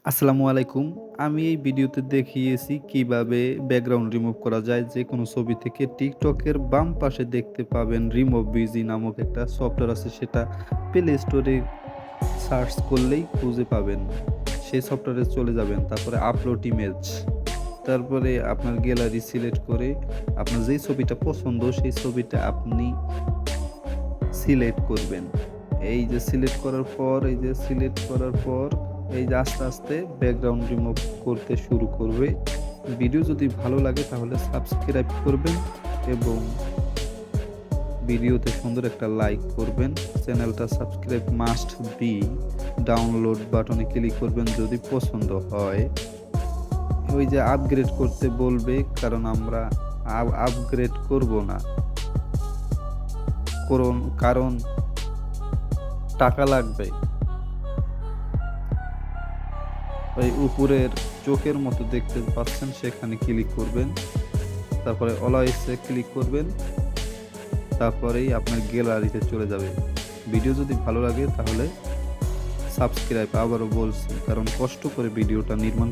আসসালামু আলাইকুম। আমি এই ভিডিওতে দেখিয়েছি কিভাবে ব্যাকগ্রাউন্ড রিমুভ করা যায় যেকোনো ছবি থেকে। টিকটকের বাম পাশে দেখতে পাবেন রিমুভ বিজি নামক একটা সফটওয়্যার আছে, সেটা প্লে স্টোরে সার্চ করলেই খুঁজে পাবেন। সেই সফটওয়্যারে চলে যাবেন। তারপরে আপলোড ইমেজ। তারপরে আপনার গ্যালারি সিলেক্ট করে আপনার যেই ছবিটা পছন্দ সেই ছবিটা আপনি সিলেক্ট করবেন। সিলেক্ট করার পর এই যে আস্তে, আস্তে ব্যাকগ্রাউন্ড রিমুভ করতে শুরু করবে। ভিডিও যদি ভালো লাগে তাহলে সাবস্ক্রাইব করবেন এবং ভিডিওতে সুন্দর একটা লাইক করবেন। চ্যানেলটা সাবস্ক্রাইব মাস্ট বি। ডাউনলোড বাটনে ক্লিক করবেন যদি পছন্দ হয়। ওই যে আপগ্রেড করতে বলবে, কারণ আমরা আপগ্রেড করব না। কারণ টাকা লাগবে। ওই উপরের চোখের মতো দেখতে পাচ্ছেন, সেখানে ক্লিক করবেন। তারপরে অলওয়েজে ক্লিক করবেন। তারপরেই আপনার গ্যালারিতে চলে যাবে। ভিডিও যদি ভালো লাগে তাহলে সাবস্ক্রাইব, আবারও বলছি, কারণ কষ্ট করে ভিডিওটা নির্মাণ